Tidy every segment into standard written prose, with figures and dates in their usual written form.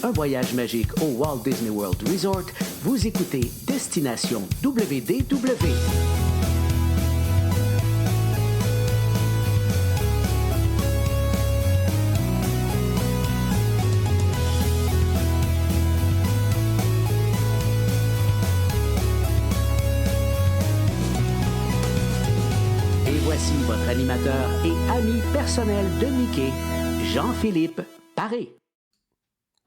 un voyage magique au Walt Disney World Resort, vous écoutez Destination WDW. Et voici votre animateur et ami personnel de Mickey, Jean-Philippe Paré.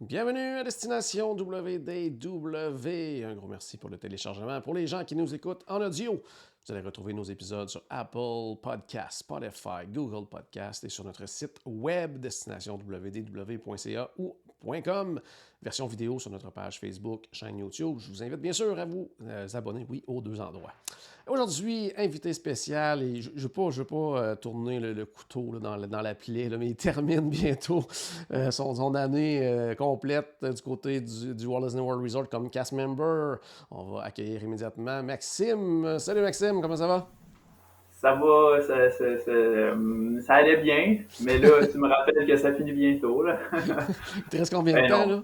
Bienvenue à Destination WDW. Un gros merci pour le téléchargement. Pour les gens qui nous écoutent en audio, vous allez retrouver nos épisodes sur Apple Podcasts, Spotify, Google Podcasts et sur notre site web destinationwdw.ca ou .com. Version vidéo sur notre page Facebook, chaîne YouTube. Je vous invite bien sûr à vous abonner, oui, aux deux endroits. Aujourd'hui, invité spécial, et je ne veux pas tourner le couteau là, dans la plaie, là, mais il termine bientôt son année complète du côté du Walt Disney World Resort comme cast member. On va accueillir immédiatement Maxime. Salut Maxime, comment ça va? Ça va, ça allait bien, mais là, tu me rappelles que ça finit bientôt. Là. Il te reste combien de temps, là?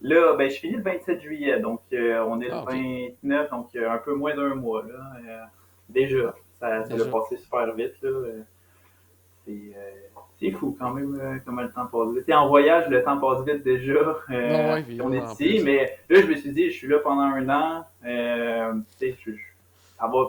Là, je finis le 27 juillet, donc on est le okay. 29, donc un peu moins d'un mois. Là. Déjà, ça l'a passé super vite. Là. C'est fou quand même comment le temps passe vite. En voyage, le temps passe vite déjà. On est ici, mais là, je me suis dit, je suis là pendant un an.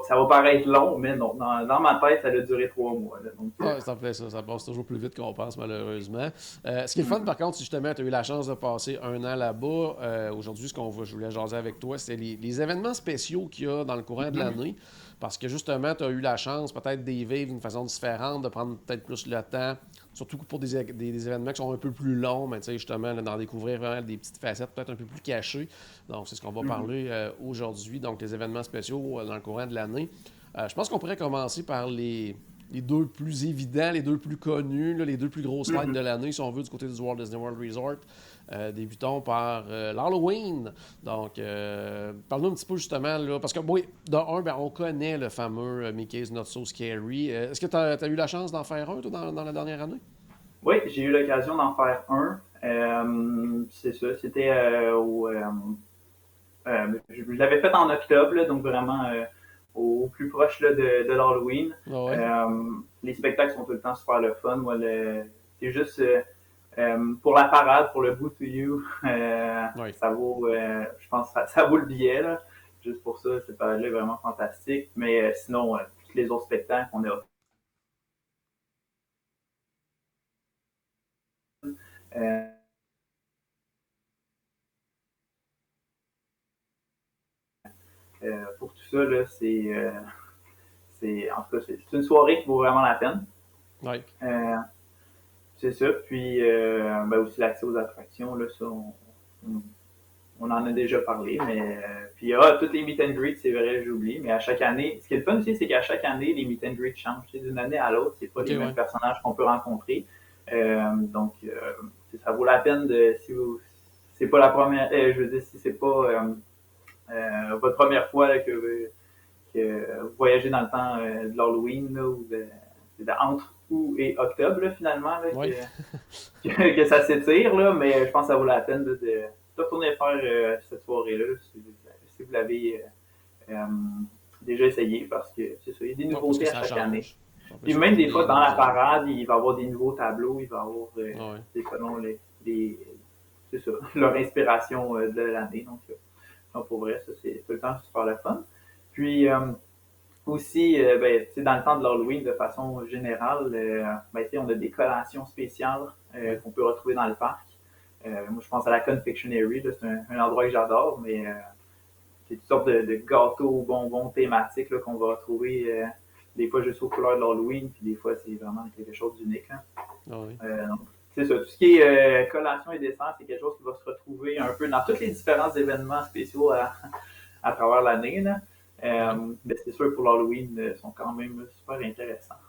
Ça va paraître long, mais non, dans ma tête, ça a duré 3 mois. Là, donc, ça fait ça. Ça passe toujours plus vite qu'on pense, malheureusement. Ce qui est le fun, par contre, si justement tu as eu la chance de passer un an là-bas, aujourd'hui, je voulais jaser avec toi, c'est les événements spéciaux qu'il y a dans le courant de l'année. Parce que justement, tu as eu la chance peut-être d'y vivre d'une façon différente, de prendre peut-être plus le temps, surtout pour des événements qui sont un peu plus longs, mais tu sais, justement, d'en découvrir vraiment des petites facettes peut-être un peu plus cachées. Donc, c'est ce qu'on va parler aujourd'hui. Donc, les événements spéciaux dans le courant de l'année. Je pense qu'on pourrait commencer par les deux plus évidents, les deux plus connus, là, les deux plus grosses fêtes de l'année, si on veut, du côté du Walt Disney World Resort. Débutons par l'Halloween. Donc, parle-nous un petit peu justement, là, parce que, oui, on connaît le fameux Mickey's Not So Scary. Est-ce que tu as eu la chance d'en faire un, toi, dans la dernière année? Oui, j'ai eu l'occasion d'en faire un. C'est ça, c'était je l'avais fait en octobre, là, donc vraiment au plus proche là, de l'Halloween. Oh ouais. Les spectacles sont tout le temps super le fun. Moi, c'est juste pour la parade, pour le Boo to You, Oui. ça vaut, je pense, ça vaut le billet. Là. Juste pour ça, cette parade-là est vraiment fantastique. Mais sinon, tous les autres spectacles, on a pour tout ça, là, en tout cas, c'est une soirée qui vaut vraiment la peine. Oui. C'est ça. Puis aussi l'accès aux attractions, là, ça, on en a déjà parlé. Mais puis toutes les meet and greet, c'est vrai, j'oublie. Mais à chaque année, ce qui est le fun aussi, c'est qu'à chaque année, les meet and greet changent. D'une année à l'autre, c'est pas les mêmes personnages qu'on peut rencontrer. Donc, ça vaut la peine si c'est pas la première, je veux dire, si c'est pas votre première fois là, que vous voyagez dans le temps de l'Halloween, là, ou c'est entre août et octobre, là, finalement, là, que ça s'étire, là, mais je pense que ça vaut la peine de retourner faire cette soirée-là, si vous l'avez déjà essayé, parce que c'est ça, il y a des nouveautés à chaque année. Puis même des fois, dans la parade, il va y avoir des nouveaux tableaux, il va y avoir selon c'est ça, leur inspiration de l'année. Donc, pour vrai, ça, c'est tout le temps super le fun. Puis, aussi, dans le temps de l'Halloween, de façon générale, on a des collations spéciales qu'on peut retrouver dans le parc. Moi, je pense à la Confectionery, là, c'est un endroit que j'adore, mais c'est toutes sortes de gâteaux, bonbons thématiques là, qu'on va retrouver des fois juste aux couleurs de l'Halloween, puis des fois, c'est vraiment quelque chose d'unique. Hein. Oui. Donc, c'est ça. Tout ce qui est collation et dessert, c'est quelque chose qui va se retrouver un peu dans tous les différents événements spéciaux à travers l'année. Mais c'est sûr, pour l'Halloween, ils sont quand même super intéressants.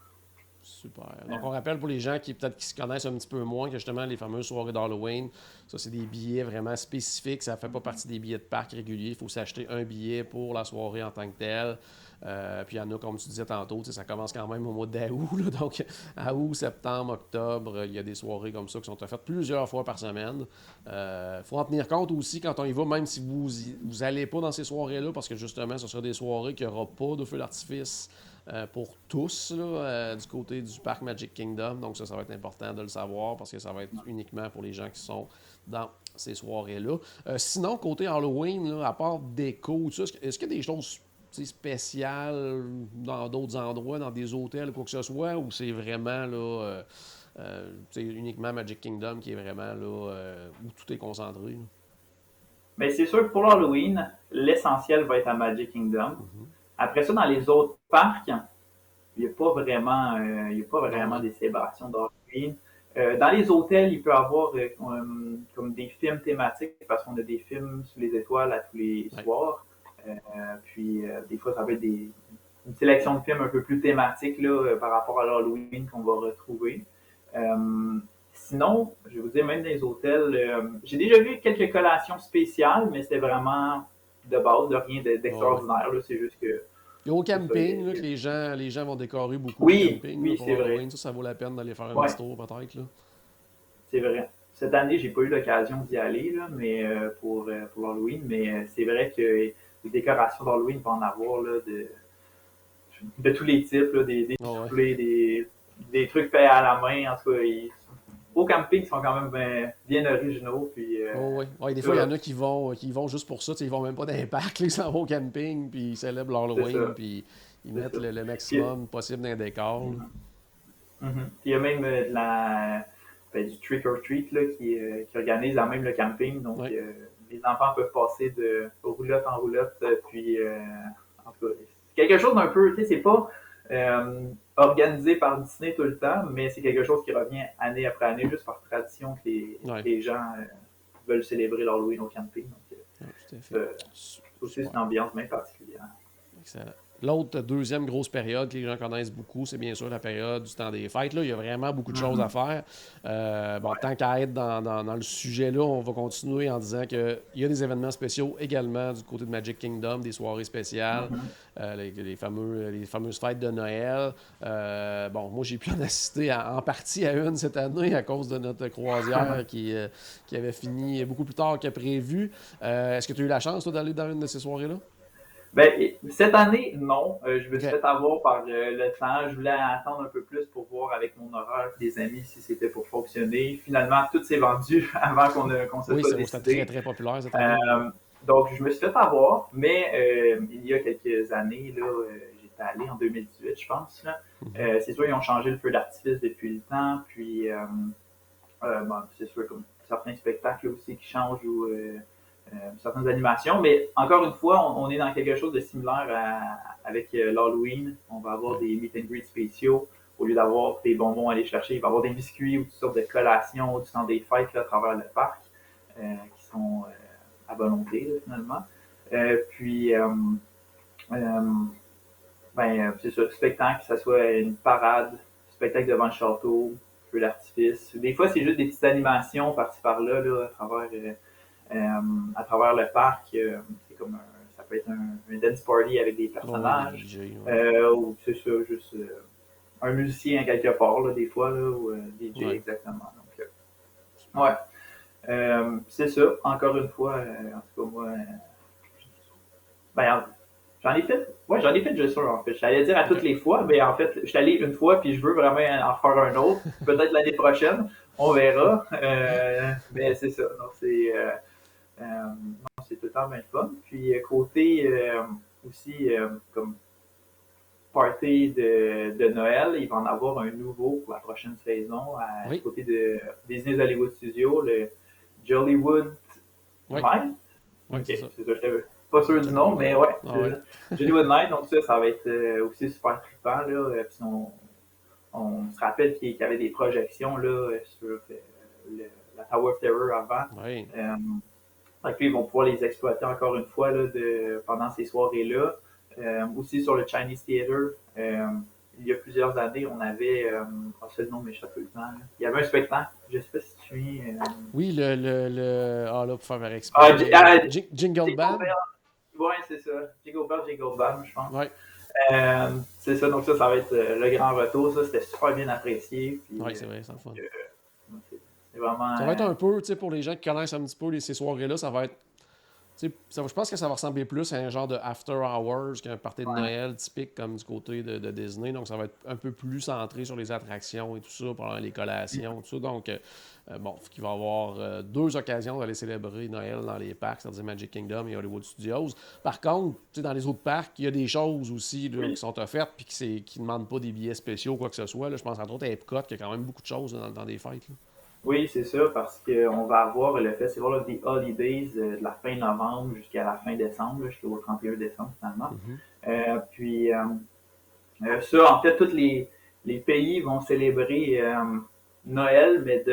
Super. Donc, on rappelle pour les gens qui peut-être qui se connaissent un petit peu moins que justement les fameuses soirées d'Halloween, ça, c'est des billets vraiment spécifiques. Ça ne fait pas partie des billets de parc réguliers. Il faut s'acheter un billet pour la soirée en tant que telle. Puis il y en a, comme tu disais tantôt, ça commence quand même au mois d'août. Là, donc, à août, septembre, octobre, il y a des soirées comme ça qui sont faites plusieurs fois par semaine. Il faut en tenir compte aussi quand on y va, même si vous n'allez pas dans ces soirées-là, parce que justement, ce sera des soirées qui n'aura pas de feu d'artifice. Pour tous là, du côté du parc Magic Kingdom. Donc ça va être important de le savoir parce que ça va être uniquement pour les gens qui sont dans ces soirées-là. Sinon, côté Halloween, là, à part déco, tout ça, est-ce qu'il y a des choses spéciales dans d'autres endroits, dans des hôtels ou quoi que ce soit, ou c'est vraiment là, uniquement Magic Kingdom qui est vraiment là, où tout est concentré? Là? Mais c'est sûr que pour l'Halloween, l'essentiel va être à Magic Kingdom. Après ça, dans les autres parcs, il n'y a pas vraiment, des célébrations d'Halloween. Dans les hôtels, il peut y avoir comme des films thématiques parce qu'on a des films sous les étoiles à tous les soirs. Puis des fois, ça va être une sélection de films un peu plus thématiques là, par rapport à l'Halloween qu'on va retrouver. Sinon, je vais vous dire, même dans les hôtels, j'ai déjà vu quelques collations spéciales, mais c'était vraiment de base, de rien d'extraordinaire. Là, c'est juste que. Il y a au camping, là, que les gens vont décorer beaucoup oui, au camping. Oui, là, pour c'est Halloween. vrai. Ça vaut la peine d'aller faire un Ouais. petit tour peut-être. Là. C'est vrai. Cette année, j'ai pas eu l'occasion d'y aller là, mais pour l'Halloween, mais c'est vrai que les décorations d'Halloween vont en avoir là, de tous les types, là, des soufflets, des trucs faits à la main. En tout cas, au camping, ils sont quand même bien originaux. Puis, des fois, il y en a qui vont juste pour ça. Ils vont même pas dans les parcs, ils s'en vont au camping, puis ils célèbrent l'Halloween, puis ils mettent le maximum possible dans les décors. Puis il y a même du trick or treat là, qui organise même le camping. Donc, les enfants peuvent passer de roulotte en roulotte. Puis, en tout cas, c'est quelque chose d'un peu, tu sais, c'est pas organisé par Disney tout le temps, mais c'est quelque chose qui revient année après année, juste par tradition que les gens veulent célébrer l'Halloween au camping. Donc, tout à fait. aussi, c'est une ambiance bien particulière. Excellent. L'autre deuxième grosse période que les gens connaissent beaucoup, c'est bien sûr la période du temps des fêtes. Là, il y a vraiment beaucoup de choses à faire. Tant qu'à être dans le sujet-là, on va continuer en disant qu'il y a des événements spéciaux également du côté de Magic Kingdom, des soirées spéciales, les fameuses fêtes de Noël. Moi, j'ai pu en assister en partie à une cette année à cause de notre croisière qui avait fini beaucoup plus tard que prévu. Est-ce que tu as eu la chance, toi, d'aller dans une de ces soirées-là? Ben, cette année, non. Je me suis fait avoir par le temps. Je voulais attendre un peu plus pour voir avec mon horaire des amis si c'était pour fonctionner. Finalement, tout s'est vendu avant qu'on se soit décidé. Oui, c'était très, très populaire cette année. Donc, je me suis fait avoir, mais il y a quelques années, là, j'étais allé en 2018, je pense. Là. C'est sûr, ils ont changé le feu d'artifice depuis le temps. Puis, c'est sûr, comme certains spectacles aussi qui changent ou certaines animations, mais encore une fois, on est dans quelque chose de similaire avec l'Halloween. On va avoir des meet and greet spéciaux. Au lieu d'avoir des bonbons à aller chercher, il va y avoir des biscuits ou toutes sortes de collations du temps des fêtes là, à travers le parc qui sont à volonté, là, finalement. C'est ça, spectacle, que ce soit une parade, spectacle devant le château, feu d'artifice. Des fois, c'est juste des petites animations par-ci par-là là, à travers le parc, c'est comme ça peut être un dance party avec des personnages, ou c'est ça, juste un musicien quelque part, là, des fois, là, ou DJ exactement. Donc, c'est ça, encore une fois, en tout cas, moi, j'en ai fait juste un, en fait. J'allais dire à toutes les fois, mais en fait, je suis allé une fois, puis je veux vraiment en faire un autre, peut-être l'année prochaine, on verra, mais c'est ça, donc c'est tout le temps bien fun. Puis côté aussi comme party de Noël, il va en avoir un nouveau pour la prochaine saison à côté de Disney's Hollywood Studios, le Jollywood Night. C'est ça. Je n'étais pas sûr du nom, mais Jollywood Night, donc ça va être aussi super trippant. Là. Puis on se rappelle qu'il y avait des projections là, sur la Tower of Terror avant. Oui. Puis ils vont pouvoir les exploiter encore une fois là, pendant ces soirées-là. Aussi sur le Chinese Theater, il y a plusieurs années, on avait, le nom m'échappe tout le temps, là. Il y avait un spectacle, je ne sais pas si tu es. Oui, ah là, pour faire Ah, exprès, Jingle Jingle Band. Bell, ouais, c'est ça. Jingle Bell, je pense. Ouais, C'est ça, donc ça va être le grand retour. Ça, c'était super bien apprécié. Puis, ouais, c'est vrai, c'est le fun. c'est vraiment. Ça va être un peu, tu sais, pour les gens qui connaissent un petit peu ces soirées-là, ça va être. Je pense que ça va ressembler plus à un genre de after hours qu'un party de Noël typique comme du côté de Disney. Donc, ça va être un peu plus centré sur les attractions et tout ça, pour les collations, tout ça. Donc, il va y avoir 2 occasions d'aller célébrer Noël dans les parcs, c'est-à-dire Magic Kingdom et Hollywood Studios. Par contre, dans les autres parcs, il y a des choses aussi là, qui sont offertes puis qui ne demandent pas des billets spéciaux ou quoi que ce soit. Là. Je pense entre autres à Epcot, qui a quand même beaucoup de choses dans des fêtes. Là. Oui, c'est ça, parce qu'on va avoir le festival of the Holidays de la fin novembre jusqu'à la fin décembre, jusqu'au 31 décembre finalement. Puis ça, en fait, tous les pays vont célébrer Noël, mais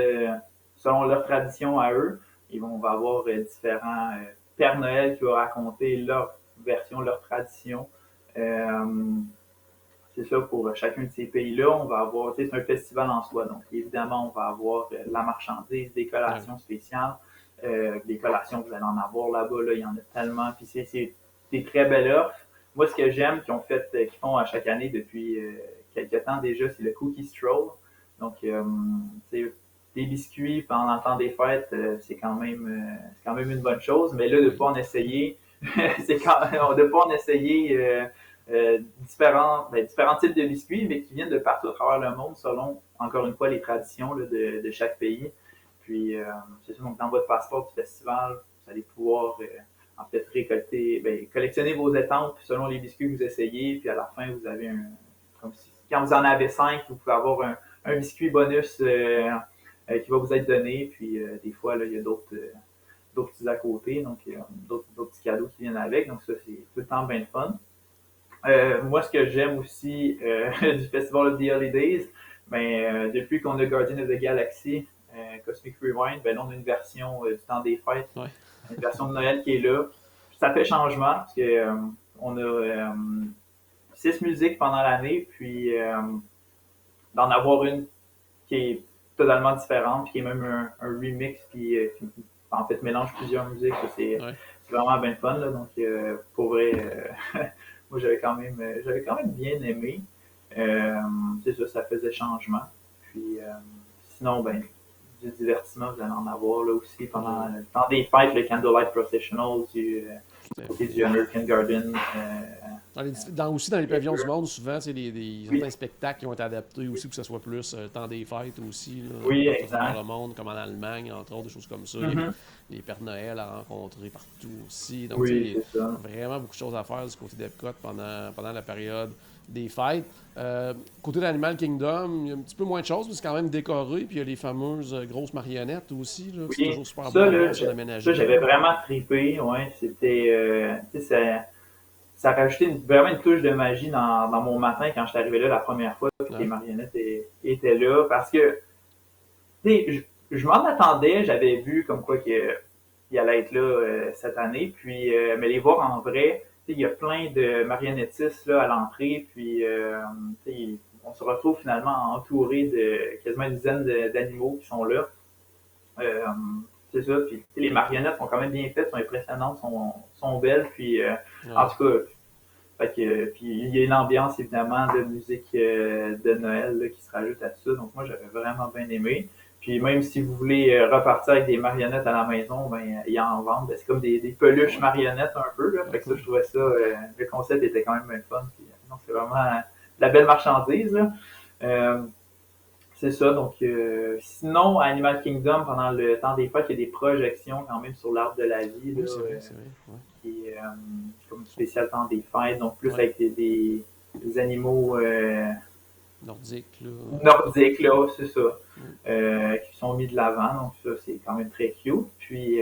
selon leur tradition à eux. On va avoir différents Pères Noël qui vont raconter leur version, leur tradition. C'est ça, pour chacun de ces pays-là, on va avoir, c'est un festival en soi, donc évidemment, on va avoir la marchandise, des collations spéciales, des collations, vous allez en avoir là-bas, là, il y en a tellement, puis c'est des très belles offres. Moi, ce que j'aime qu'ils font à chaque année depuis quelques temps déjà, c'est le Cookie Stroll. Donc, des biscuits pendant le temps des fêtes, c'est quand même une bonne chose, mais là, de ne pas en essayer, de pas en essayer différents types de biscuits, mais qui viennent de partout à travers le monde selon, encore une fois, les traditions là, de chaque pays. Puis, c'est ça, donc dans votre passeport du festival, vous allez pouvoir en fait collectionner vos étampes selon les biscuits que vous essayez, puis à la fin, vous avez quand vous en avez 5, vous pouvez avoir un biscuit bonus qui va vous être donné, puis des fois, là, il y a d'autres petits à côté, donc d'autres petits cadeaux qui viennent avec, donc ça, c'est tout le temps bien fun. Moi, ce que j'aime aussi du Festival of the Holidays, depuis qu'on a Guardian of the Galaxy, Cosmic Rewind, là, on a une version du temps des fêtes, une version de Noël qui est là. Ça fait changement parce que on a 6 musiques pendant l'année, puis d'en avoir une qui est totalement différente, puis qui est même un remix, puis qui en fait mélange plusieurs musiques. C'est vraiment bien fun, là, donc pour vrai. Moi, j'avais quand même bien aimé. C'est ça, ça faisait changement. Puis, sinon, du divertissement, vous allez en avoir là aussi pendant le temps des fêtes, le Candlelight Processional du American Garden. Aussi dans les pavillons du monde, souvent, c'est certains spectacles qui ont été adaptés aussi pour que ce soit plus temps des fêtes aussi. Là, oui, dans le monde, comme en Allemagne, entre autres, des choses comme ça. Les Pères Noël à rencontrer partout aussi. Donc, il y a vraiment beaucoup de choses à faire du côté d'Epcot pendant la période des fêtes. Côté d'Animal Kingdom, il y a un petit peu moins de choses, mais c'est quand même décoré. Puis il y a les fameuses grosses marionnettes aussi. Là, c'est toujours super bon ça, j'avais vraiment trippé. Ouais, c'était... ça rajoutait vraiment une touche de magie dans mon matin quand je suis arrivé là la première fois. Puis les marionnettes étaient là. Parce que, je m'en attendais. J'avais vu comme quoi il allait être là cette année. Puis, mais les voir en vrai... Il y a plein de marionnettistes là, à l'entrée, puis on se retrouve finalement entouré de quasiment une dizaine d'animaux qui sont là. C'est ça, puis les marionnettes sont quand même bien faites, sont impressionnantes, sont belles, puis en tout cas, puis il y a une ambiance évidemment de musique de Noël là, qui se rajoute à tout ça, donc moi j'avais vraiment bien aimé. Puis même si vous voulez repartir avec des marionnettes à la maison, il y en vendent. C'est comme des peluches marionnettes un peu. Là. Fait que ça, je trouvais ça, le concept était quand même bien fun. Puis, non, c'est vraiment la belle marchandise. Là. C'est ça. Donc, sinon, à Animal Kingdom, pendant le temps des fêtes, il y a des projections quand même sur l'arbre de la vie. Là, c'est vrai. Ouais. Qui est comme spécial temps des fêtes. Donc, plus avec des animaux... nordiques, là, c'est ça. Qui sont mis de l'avant, donc ça, c'est quand même très cute. Puis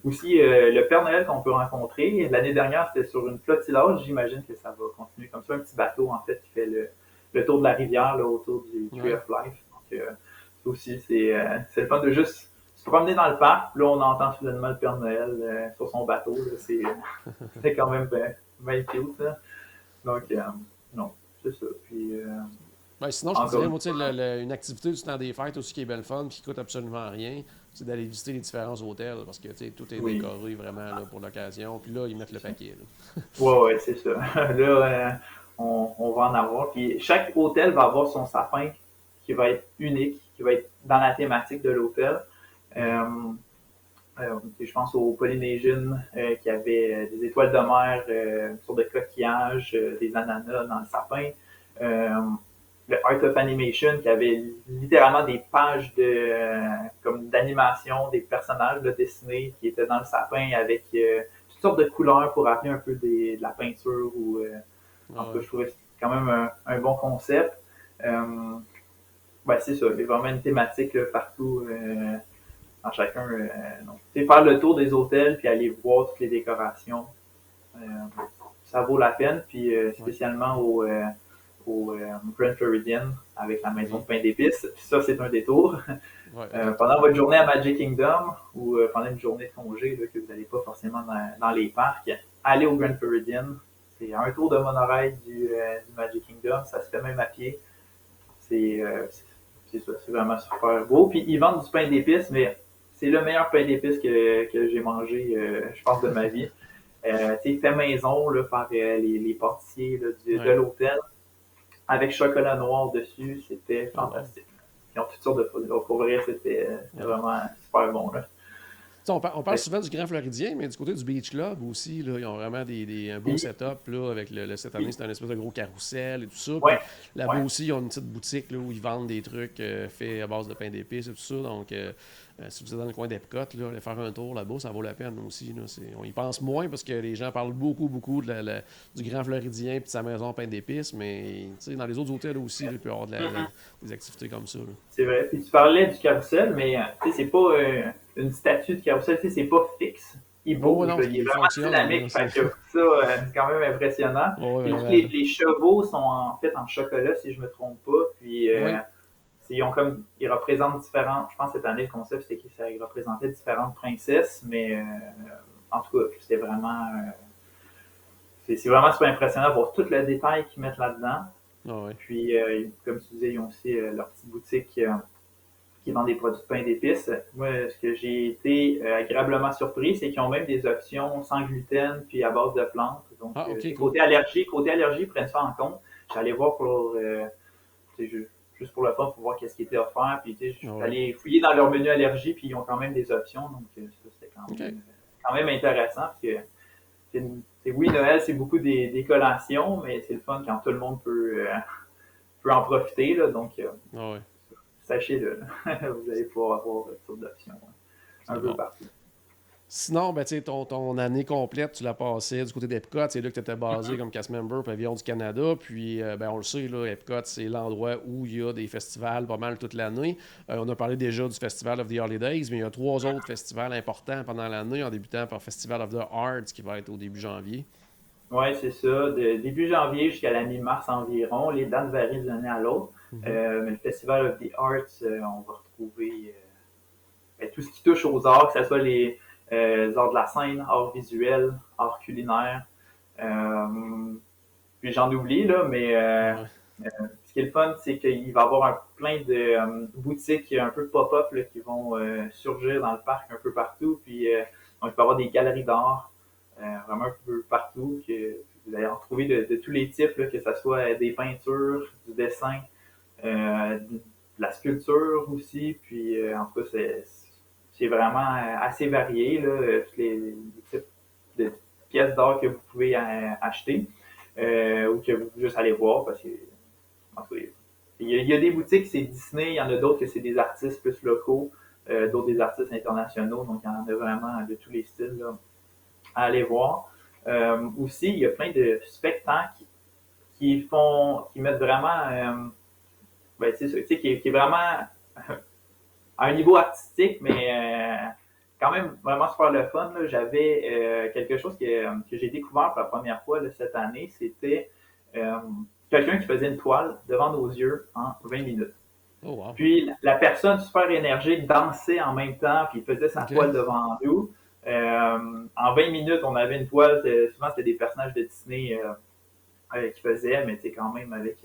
aussi, le Père Noël qu'on peut rencontrer, l'année dernière, c'était sur une flotillage, j'imagine que ça va continuer comme ça, un petit bateau, en fait, qui fait le tour de la rivière, là, autour du Tree of Life. Donc, ça aussi, c'est le fun de juste se promener dans le parc, là, on entend soudainement le Père Noël sur son bateau, là, c'est quand même bien cute, là. Donc, non. c'est ça. Puis, Ben, sinon, je te encore dirais, une moi, tu sais, fois, une activité du temps des fêtes aussi qui est belle fun, qui coûte absolument rien, c'est d'aller visiter les différents hôtels, parce que, tu sais, tout est oui. décoré vraiment là, pour l'occasion. Puis là, ils mettent le paquet, là. Ouais, c'est ça. Là, on va en avoir. Puis chaque hôtel va avoir son sapin qui va être unique, qui va être dans la thématique de l'hôtel. Mhm. Je pense au Polynesian qui avait des étoiles de mer, une sorte de coquillage, des ananas dans le sapin. Euh, le Art of Animation qui avait littéralement des pages comme d'animation, des personnages de dessinés qui étaient dans le sapin avec toutes sortes de couleurs pour rappeler un peu de la peinture en Ah tout cas, ouais. je trouvais que c'était quand même un bon concept. Ben, c'est ça, il y a vraiment une thématique là, partout dans chacun. Donc, faire le tour des hôtels puis aller voir toutes les décorations, euh, ça vaut la peine. Puis Ouais. spécialement au Grand Floridian avec la maison Mhm. de pain d'épices. Puis ça, c'est un détour. Ouais, exactement. Pendant votre journée à Magic Kingdom ou pendant une journée de congé là, que vous n'allez pas forcément dans les parcs, allez au Grand Floridian. C'est un tour de monorail du Magic Kingdom. Ça se fait même à pied. C'est c'est ça, c'est vraiment super beau. Puis ils vendent du pain d'épices, mais c'est le meilleur pain d'épices que j'ai mangé, je pense, de ma vie. Fait maison là, par les pâtissiers là, de Ouais. l'hôtel, avec chocolat noir dessus, c'était Oh, wow. fantastique. Ils ont toutes sortes de produits. Pour vrai, c'était Ouais. vraiment super bon. Là. Tu sais, on parle Fait souvent du Grand Floridien, mais du côté du Beach Club aussi, là, ils ont vraiment un beau puis, setup. Là, avec cette année, puis, c'est un espèce de gros carrousel et tout ça. Puis ouais, là-bas ouais. aussi, ils ont une petite boutique là, où ils vendent des trucs faits à base de pain d'épices et tout ça. Donc, si vous êtes dans le coin d'Epcot, là, allez faire un tour là-bas, ça vaut la peine aussi. Là. On y pense moins parce que les gens parlent beaucoup, beaucoup du Grand Floridien et de sa maison pain d'épices, mais tu sais, dans les autres hôtels aussi, là, il peut y avoir des activités comme ça. Là. C'est vrai. Puis tu parlais du carrousel, mais c'est pas une statue de carrousel, c'est pas fixe. Il Oh, bouge, non, là, il est il vraiment fonctionne. Là, dynamique. Fait que ça, c'est quand même impressionnant. oh, Puis tous vraiment. Là. les chevaux sont en fait en chocolat, si je me trompe pas. Puis Oui. ils représentent différentes. Je pense que cette année, le concept, c'était qu'ils représentaient différentes princesses, mais en tout cas, c'était vraiment. C'est vraiment super impressionnant de voir tout le détail qu'ils mettent là-dedans. Ah, ouais. Puis, comme tu disais, ils ont aussi leur petite boutique qui vendent des produits de pain d'épices. Moi, ce que j'ai été agréablement surpris, c'est qu'ils ont même des options sans gluten puis à base de plantes. Donc, Ah, ok, cool. côté allergie, ils prennent ça en compte. J'allais voir pour juste pour le fun, pour voir qu'est-ce qui était offert. Puis, je suis Ah, ouais. allé fouiller dans leur menu allergie, puis ils ont quand même des options. Donc, ça, c'était Ok. quand même intéressant. Parce que oui, Noël, c'est beaucoup des collations, mais c'est le fun quand tout le monde peut en profiter. Là, donc, Ah, ouais. sachez-le, vous allez pouvoir avoir toutes sortes d'options un C'est peu bon. partout. Sinon, ben, tu sais, ton année complète, tu l'as passée du côté d'Epcot. C'est là que tu étais basé comme cast member Pavillon du Canada. Puis, ben, on le sait, là, Epcot, c'est l'endroit où il y a des festivals pas mal toute l'année. On a parlé déjà du Festival of the Holidays, mais il y a 3 autres festivals importants pendant l'année, en débutant par Festival of the Arts, qui va être au début janvier. Oui, c'est ça. De début janvier jusqu'à la mi-mars environ. Les dates varient d'une année à l'autre. Mhm. Mais le Festival of the Arts, on va retrouver tout ce qui touche aux arts, que ce soit les arts de la scène, arts visuels, arts culinaires. Puis j'en oublie, là, mais Ouais. ce qui est le fun, c'est qu'il va y avoir plein de boutiques un peu pop-up là, qui vont surgir dans le parc un peu partout. Puis donc, il va y avoir des galeries d'art vraiment un peu partout. Que vous allez en trouver de tous les types, là, que ce soit des peintures, du dessin, de la sculpture aussi. Puis en tout cas, c'est vraiment assez varié, là, tous les types de pièces d'art que vous pouvez acheter ou que vous pouvez juste aller voir parce que en tout cas, il y a des boutiques, c'est Disney, il y en a d'autres que c'est des artistes plus locaux, d'autres des artistes internationaux, donc il y en a vraiment de tous les styles là, à aller voir. Aussi, il y a plein de spectacles qui mettent vraiment, ben, c'est ça, qui est vraiment à un niveau artistique, mais quand même vraiment super le fun. Là. J'avais quelque chose que j'ai découvert pour la première fois là, cette année, c'était euh, quelqu'un qui faisait une toile devant nos yeux en 20 minutes. Oh, wow. Puis la personne super énergique dansait en même temps, puis il faisait sa OK. toile devant nous. En 20 minutes, on avait une toile, souvent c'était des personnages de Disney qui faisait, mais quand même avec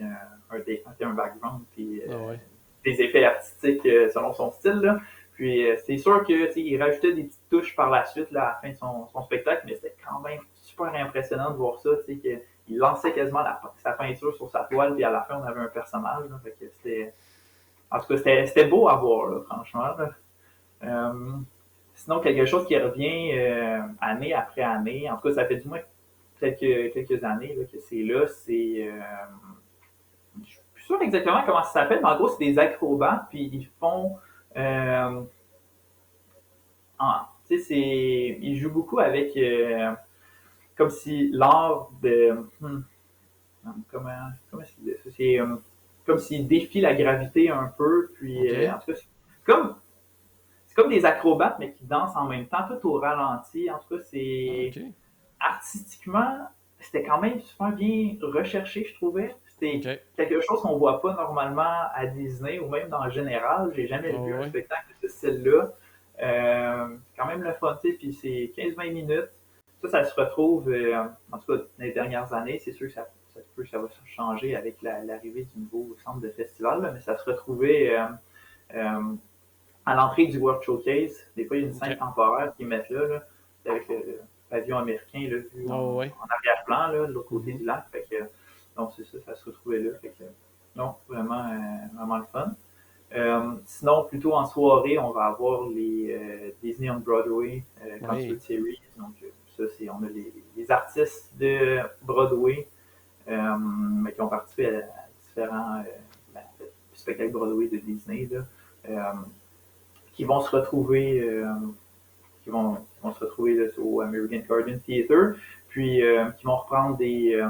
un background puis Ouais. des effets artistiques selon son style. Là. Puis c'est sûr qu'il rajoutait des petites touches par la suite là, à la fin de son spectacle, mais c'était quand même super impressionnant de voir ça. Il lançait quasiment sa peinture sur sa toile, puis à la fin, on avait un personnage. Là, fait que en tout cas, c'était beau à voir, là, franchement. Là. Sinon, quelque chose qui revient année après année, en tout cas, ça fait du moins quelques années là, que c'est là, c'est... je suis plus sûr exactement comment ça s'appelle, mais en gros, c'est des acrobates, puis ils font... ils jouent beaucoup avec... comme si l'art de... comment est-ce qu'il dit ça? C'est comme s'ils défient la gravité un peu, puis OK. en tout cas, c'est comme des acrobates, mais qui dansent en même temps, tout au ralenti. En tout cas, c'est OK. artistiquement, c'était quand même super bien recherché, je trouvais. C'était OK. quelque chose qu'on voit pas normalement à Disney ou même dans le général. J'ai jamais vu un Ouais. spectacle de ce style-là. Quand même le fun, puis c'est 15-20 minutes. Ça se retrouve, en tout cas, dans les dernières années. C'est sûr que ça va changer avec l'arrivée du nouveau centre de festival, là, mais ça se retrouvait à l'entrée du World Showcase. Des fois, il y a une scène temporaire qu'ils mettent là, avec le pavillon américain là, vu en arrière-plan, là, de l'autre côté du lac. Fait que, donc, c'est ça, ça se retrouvait là. Fait que, non, vraiment, vraiment le fun. Sinon, plutôt en soirée, on va avoir les Disney on Broadway Concert Series. Donc, ça, on a les artistes de Broadway qui ont participé à différents spectacles Broadway de Disney là, qui vont se retrouver se retrouver là, au American Garden Theatre, puis qui vont reprendre des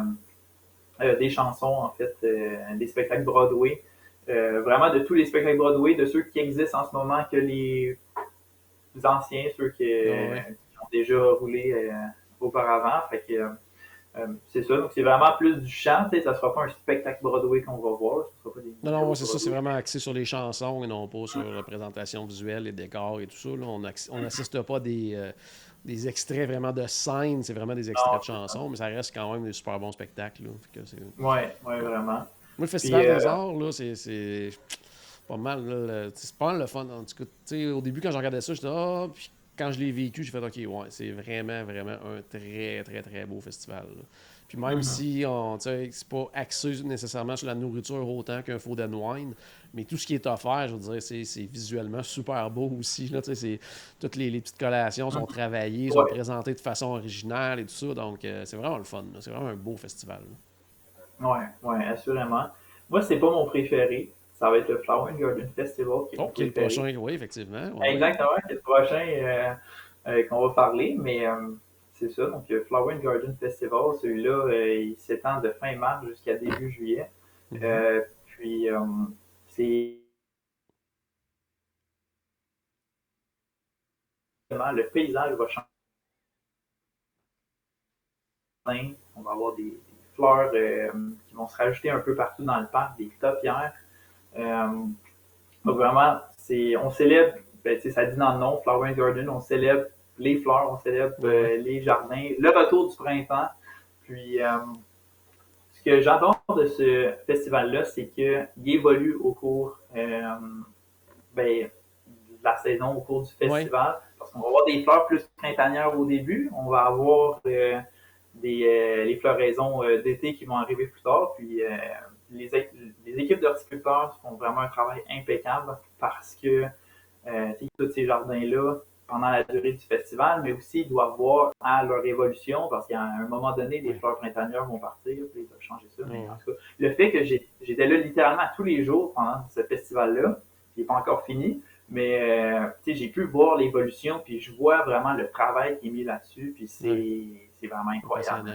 chansons, en fait, des spectacles Broadway. Vraiment de tous les spectacles Broadway, de ceux qui existent en ce moment que les anciens, ceux qui ont déjà roulé auparavant. Fait que c'est ça. Donc c'est vraiment plus du chant. Ça ne sera pas un spectacle Broadway qu'on va voir. Ça sera pas des non, c'est ça. C'est vraiment axé sur les chansons et non pas sur la présentation visuelle, les décors et tout ça. Là. On n'assiste pas des extraits vraiment de scène. C'est vraiment des extraits de chansons, mais ça reste quand même des super bons spectacles. Là. Ouais, vraiment. Moi, le Festival des Arts, là, c'est pas mal. Là, c'est pas mal le fun. En tout cas, au début, quand je regardais ça, j'étais puis quand je l'ai vécu, j'ai fait OK, ouais, c'est vraiment, vraiment un très, très, très beau festival. Là. Puis même si c'est pas axé nécessairement sur la nourriture autant qu'un Food and Wine, mais tout ce qui est offert, je veux dire, c'est visuellement super beau aussi. Là, toutes les petites collations sont travaillées, sont présentées de façon originale et tout ça. Donc, c'est vraiment le fun. Là. C'est vraiment un beau festival. Oui, assurément. Moi, c'est pas mon préféré. Ça va être le Flower and Garden Festival qui est mon qui est préféré. le prochain, oui, effectivement. Ouais, exactement, qui est le prochain qu'on va parler, mais c'est ça. Donc, le Flower and Garden Festival, celui-là, il s'étend de fin mars jusqu'à début juillet. Puis, c'est le paysage va changer. On va avoir des fleurs qui vont se rajouter un peu partout dans le parc, des topiaires. Donc vraiment, on célèbre, ça dit dans le nom, Flower and Garden, on célèbre les fleurs, on célèbre les jardins, le retour du printemps. Puis, ce que j'adore de ce festival-là, c'est qu'il évolue au cours de la saison, au cours du festival. Parce qu'on va avoir des fleurs plus printanières au début, on va avoir les floraisons d'été qui vont arriver plus tard. Puis les équipes d'horticulteurs font vraiment un travail impeccable parce que tous ces jardins-là, pendant la durée du festival, mais aussi ils doivent voir à leur évolution parce qu'à un moment donné, les fleurs printanières vont partir, puis ils doivent changer ça. Mais en tout cas, le fait que j'étais là littéralement tous les jours pendant ce festival-là, qui n'est pas encore fini, mais j'ai pu voir l'évolution, puis je vois vraiment le travail qui est mis là-dessus, puis c'est vraiment incroyable.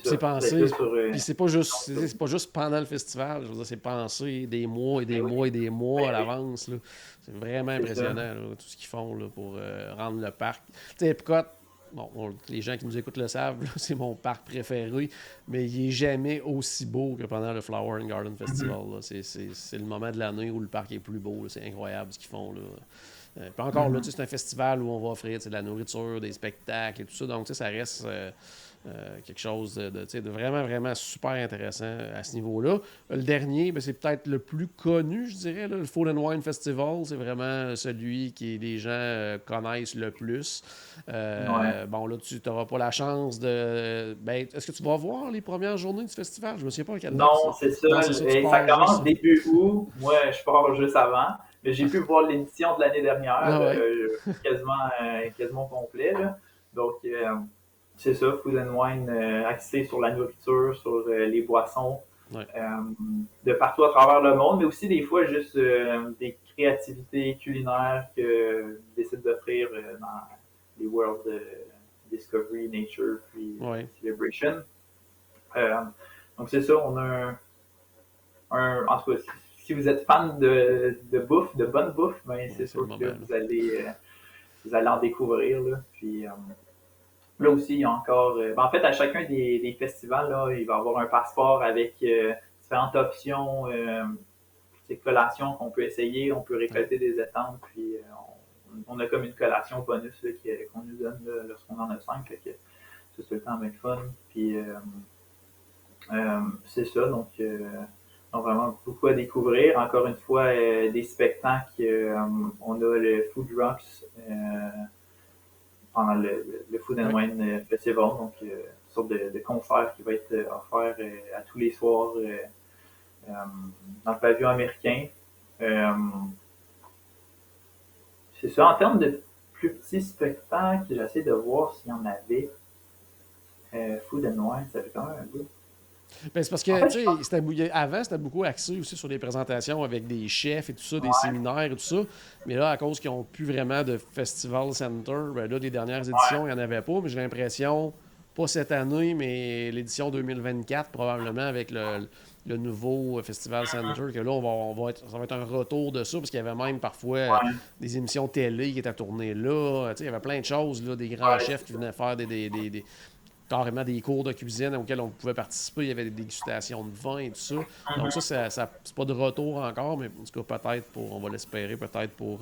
C'est pensé. Puis c'est pas juste pendant le festival. Je veux dire, c'est pensé des mois et des mois et des mois à l'avance. Là. C'est vraiment impressionnant là, tout ce qu'ils font là, pour rendre le parc. Tu sais, Epcot, les gens qui nous écoutent le savent, là, c'est mon parc préféré, mais il n'est jamais aussi beau que pendant le Flower and Garden Festival. Là. C'est le moment de l'année où le parc est plus beau. Là. C'est incroyable ce qu'ils font. Là. Puis encore là, c'est un festival où on va offrir de la nourriture, des spectacles et tout ça. Donc, ça reste quelque chose de vraiment, vraiment super intéressant à ce niveau-là. Le dernier, ben, c'est peut-être le plus connu, je dirais, là, le Food and Wine Festival. C'est vraiment celui que les gens connaissent le plus. Bon, là, tu n'auras pas la chance de... Ben, est-ce que tu vas voir les premières journées du festival? Je ne me souviens pas à quelle date. Non, c'est ça. Non, c'est ça, tu Ça pars commence juste... début août. Moi, je pars juste avant. Mais j'ai pu voir l'édition de l'année dernière, Ah ouais. quasiment complet. Là. Donc, c'est ça, Food and Wine axé sur la nourriture, sur les boissons, Ouais. de partout à travers le monde, mais aussi des fois juste des créativités culinaires que décident d'offrir dans les World Discovery, Nature, puis Ouais. Celebration. Donc c'est ça, on a en tout cas, si vous êtes fan de bouffe, de bonne bouffe, ben c'est sûr que vous allez en découvrir. Là. Puis là aussi, il y a encore. En fait, à chacun des festivals, là, il va y avoir un passeport avec différentes options, des collations qu'on peut essayer. On peut récolter des étangs, puis on a comme une collation bonus là, qu'on nous donne là, lorsqu'on en a 5. Que c'est tout le temps bien fun. Puis c'est ça, donc vraiment beaucoup à découvrir. Encore une fois, des spectacles. On a le Food Rocks pendant le Food and Wine Festival, donc une sorte de concert qui va être offert à tous les soirs dans le pavillon américain. C'est ça. En termes de plus petits spectacles, j'essaie de voir s'il y en avait. Food and Wine, ça fait quand même un bout. Ben, c'est parce que, En fait, avant, c'était beaucoup axé aussi sur des présentations avec des chefs et tout ça, des ouais, séminaires et tout ça. Mais là, à cause qu'ils n'ont plus vraiment de festival center, ben là, des dernières éditions, il n'y en avait pas. Mais j'ai l'impression, pas cette année, mais l'édition 2024, probablement, avec le nouveau Festival Center, que là, ça va être un retour de ça, parce qu'il y avait même parfois ouais, des émissions télé qui étaient tournées là. Il y avait plein de choses, là, des grands ouais, chefs qui venaient faire carrément des cours de cuisine auxquels on pouvait participer. Il y avait des dégustations de vin et tout ça. Donc ça c'est pas de retour encore, mais en tout cas, on va l'espérer peut-être pour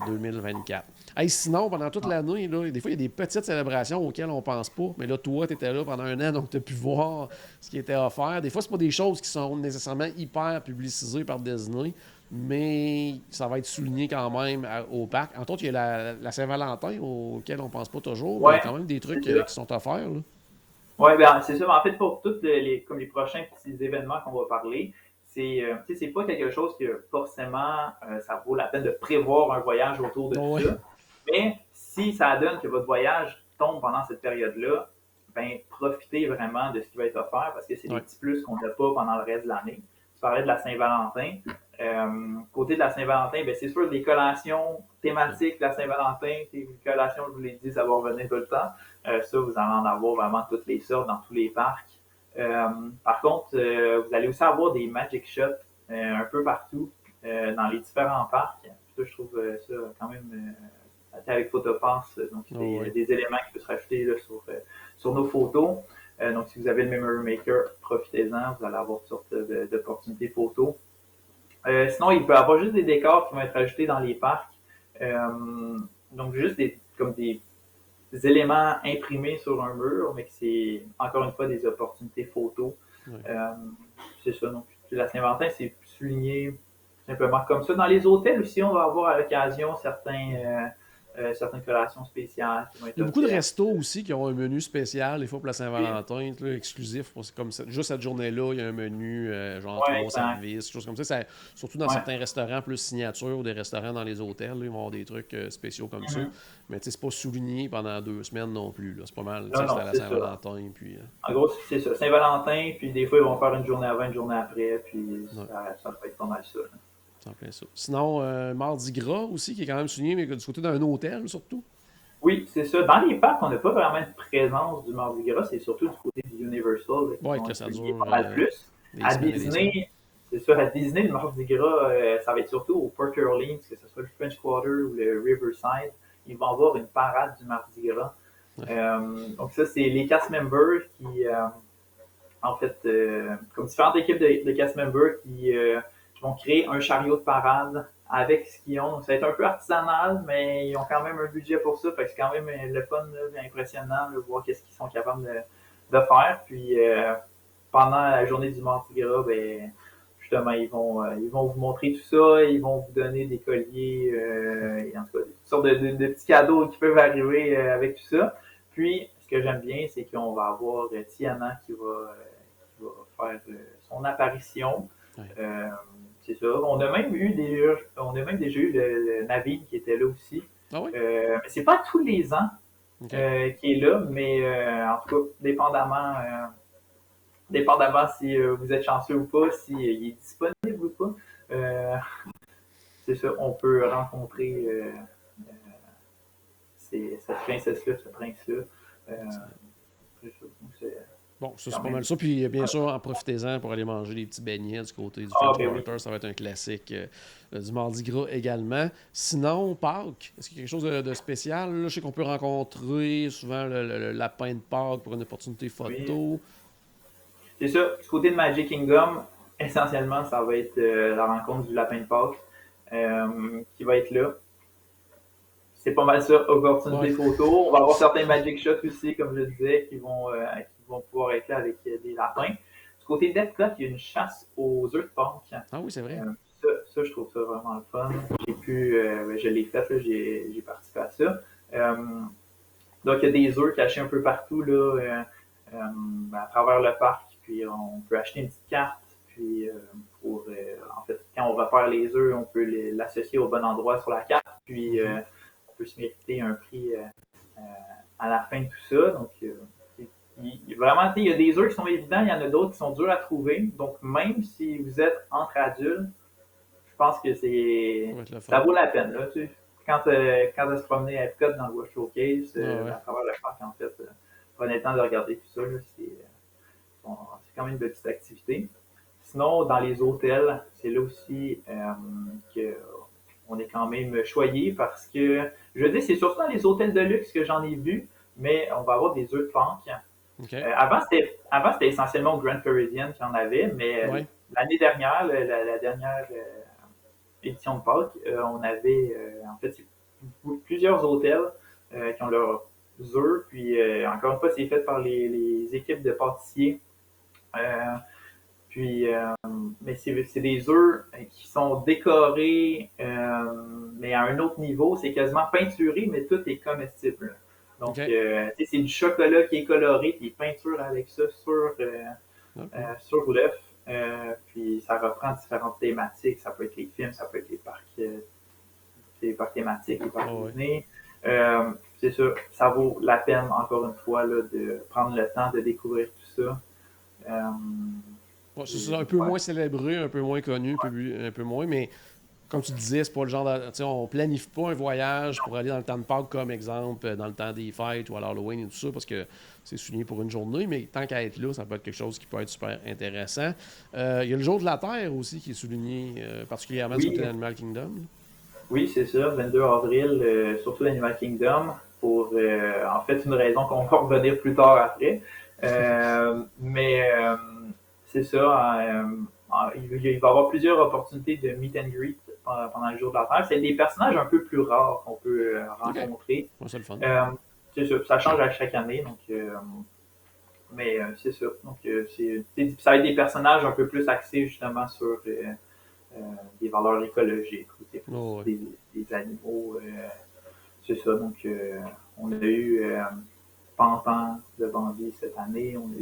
2024. Hey, sinon, pendant toute l'année, là, des fois, il y a des petites célébrations auxquelles on pense pas. Mais là, toi, tu étais là pendant un an, donc tu as pu voir ce qui était offert. Des fois, c'est pas des choses qui sont nécessairement hyper publicisées par Disney, mais ça va être souligné quand même au parc. Entre autres, il y a la Saint-Valentin, auquel on pense pas toujours, mais il y a ouais, quand même des trucs c'est ça. qui sont offerts. Là. Ouais, ben, c'est ça. En fait, pour tous comme les prochains petits événements qu'on va parler, c'est pas quelque chose que forcément ça vaut la peine de prévoir un voyage autour de Bon, tout ouais. ça. Mais si ça donne que votre voyage tombe pendant cette période-là, ben profitez vraiment de ce qui va être offert parce que c'est des Ouais. petits plus qu'on n'a pas pendant le reste de l'année. Tu parlais de la Saint-Valentin. Côté de la Saint-Valentin, ben c'est sûr des collations thématiques de la Saint-Valentin, des collations, je vous l'ai dit, ça va revenir tout le temps. Ça, vous allez en avoir vraiment toutes les sortes dans tous les parcs. Par contre, vous allez aussi avoir des Magic Shots un peu partout dans les différents parcs. Ça, je trouve ça quand même avec PhotoPass, donc des éléments qui peuvent se rajouter là, sur nos photos. Donc, si vous avez le Memory Maker, profitez-en, vous allez avoir toutes sortes d'opportunités photos. Sinon, il peut y avoir juste des décors qui vont être ajoutés dans les parcs. Donc, juste comme des éléments imprimés sur un mur, mais que c'est encore une fois des opportunités photos. Ouais. C'est ça. Donc, la Saint-Valentin, c'est souligné simplement comme ça. Dans les hôtels aussi, on va avoir à l'occasion certaines collations spéciales qui vont être Il y a beaucoup de offertes. restos aussi qui ont un menu spécial, des fois pour la Saint-Valentin, là, exclusif. Juste cette journée-là, il y a un menu, genre Ouais, 3 services, choses comme ça. Surtout dans ouais. certains restaurants plus signature ou des restaurants dans les hôtels, là, ils vont avoir des trucs spéciaux comme ça. Mais tu sais, c'est pas souligné pendant 2 semaines non plus. Là. C'est pas mal. Non, C'est non, à la c'est Saint-Valentin. Puis, En gros, c'est ça. Saint-Valentin, puis des fois, ils vont faire une journée avant, une journée après, puis ouais. ça peut être pas mal ça. Là. C'est en plein ça. Sinon, Mardi Gras aussi, qui est quand même souligné, mais du côté d'un hôtel surtout. Oui, c'est ça. Dans les parcs, on n'a pas vraiment de présence du Mardi Gras, c'est surtout du côté du Universal. Là, qui Ouais, vont que être ça publiés dure pas mal plus. des À semaines et des semaines. Disney, c'est ça. À Disney, le Mardi Gras, ça va être surtout au Port Orleans, que ce soit le French Quarter ou le Riverside. Ils vont avoir une parade du Mardi Gras. Ouais. Donc ça, c'est les cast members qui, en fait, comme différentes équipes de cast members qui vont créer un chariot de parade avec ce qu'ils ont. Ça va être un peu artisanal, mais ils ont quand même un budget pour ça. Fait que c'est quand même le fun, là, impressionnant de voir qu'est-ce qu'ils sont capables de faire. Puis pendant la journée du Mardi Gras, ben, justement, ils vont vous montrer tout ça, ils vont vous donner des colliers, et en tout cas, toutes sortes de petits cadeaux qui peuvent arriver avec tout ça. Puis, ce que j'aime bien, c'est qu'on va avoir Tiana qui va faire son apparition. Ouais. C'est ça. On a même déjà eu le Navid qui était là aussi. Ah oui? Mais c'est pas tous les ans OK. qui est là, mais en tout cas, dépendamment si vous êtes chanceux ou pas, s'il est disponible ou pas, c'est ça, on peut rencontrer cette princesse-là, ce prince-là. C'est ça. Donc, Bon, ça, c'est quand pas même. mal ça. Puis, bien sûr, en profitez-en pour aller manger des petits beignets du côté du Ah, French ben oui. Quarter. Ça va être un classique du Mardi Gras également. Sinon, Pâques, est-ce qu'il y a quelque chose de spécial? Là, je sais qu'on peut rencontrer souvent le lapin de Pâques pour une opportunité Oui. photo. C'est ça. Du côté de Magic Kingdom, essentiellement, ça va être la rencontre du lapin de Pâques qui va être là. C'est pas mal ça, opportunité Ouais. photo. On va avoir certains Magic Shots aussi, comme je disais, qui vont pouvoir être là avec des lapins. Du côté d'Epcot, il y a une chasse aux œufs de Pâques. Ah oui, c'est vrai. Ça, je trouve ça vraiment le fun. Je l'ai fait, là, j'ai participé à ça. Donc, il y a des œufs cachés un peu partout là, à travers le parc. Puis, on peut acheter une petite carte. Puis, en fait, quand on va faire les œufs, on peut l'associer au bon endroit sur la carte. Puis, on peut se mériter un prix à la fin de tout ça. Donc, vraiment, il y a des œufs qui sont évidents, il y en a d'autres qui sont durs à trouver. Donc, même si vous êtes entre adultes, je pense que Ça va être le ça fun. vaut la peine. Là, tu sais. Quand à se promener à Epcot dans le Watch Showcase, Ah ouais. à travers le parc, en fait, prenez le temps de regarder tout ça. Là, c'est quand même une petite activité. Sinon, dans les hôtels, c'est là aussi qu'on est quand même choyé parce que, je veux dire, c'est surtout dans les hôtels de luxe que j'en ai vu, mais on va avoir des œufs de Pâques. OK. Avant, c'était essentiellement au Grand Floridian qu'il y en avait, mais Ouais. l'année dernière, la dernière édition de Pâques, on avait, en fait, plusieurs hôtels qui ont leurs œufs, puis encore une fois, c'est fait par les équipes de pâtissiers. Euh, puis, mais c'est des œufs qui sont décorés, mais à un autre niveau. C'est quasiment peinturé, mais tout est comestible. Donc, OK. c'est du chocolat qui est coloré, puis peinture avec ça OK. sur l'œuf. Puis, ça reprend différentes thématiques. Ça peut être les films, ça peut être les parcs thématiques, les parcs Ah ouais. Disney. C'est ça, ça vaut la peine, encore une fois, là, de prendre le temps de découvrir tout ça. Ouais, c'est un peu Ouais. moins célébré, un peu moins connu, un peu moins, mais comme tu disais, c'est pas le genre de. Tu sais, on planifie pas un voyage pour aller dans le temps de Pâques, comme exemple, dans le temps des fêtes ou à l'Halloween et tout ça, parce que c'est souligné pour une journée, mais tant qu'à être là, ça peut être quelque chose qui peut être super intéressant. Il y a le jour de la Terre aussi qui est souligné, particulièrement du Oui, côté d'Animal Kingdom. oui, c'est ça, 22 avril, surtout l'Animal Kingdom, pour en fait une raison qu'on va revenir plus tard après. Mais c'est ça, il va y avoir plusieurs opportunités de meet and greet pendant le jour de la Terre. C'est des personnages un peu plus rares qu'on peut OK. rencontrer. Ouais, c'est le fun. C'est ça change à chaque année, donc, mais c'est ça. Donc, ça va être des personnages un peu plus axés justement sur des valeurs écologiques, Oh, ouais. des animaux. C'est ça. Donc, on a eu Pantan de Bambi cette année. OK.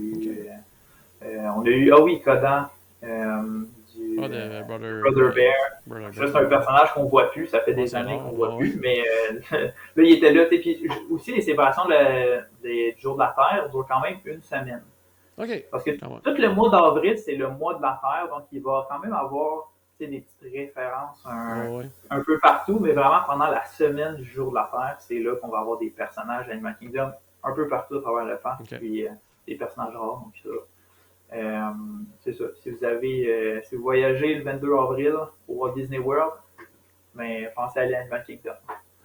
On a eu, ah oui, Kodan du Ah, de Brother Bear. Brother Ça, c'est Bear. un personnage qu'on voit plus. Ça fait Ouais, des c'est années rare. qu'on Ouais, voit ouais. plus. Mais là, il était là. Puis aussi, les célébrations du jour de la Terre durent quand même une semaine. OK. Parce que Quand même. tout le mois d'avril, c'est le mois de la Terre. Donc, il va quand même avoir des petites références Ouais, ouais. un peu partout. Mais vraiment, pendant la semaine du jour de la Terre, c'est là qu'on va avoir des personnages d'Animal Kingdom un peu partout à travers le parc. OK. Puis des personnages rares. Donc, ça. C'est ça. Si vous voyagez le 22 avril au Walt Disney World, ben, pensez à aller à Animal Kingdom.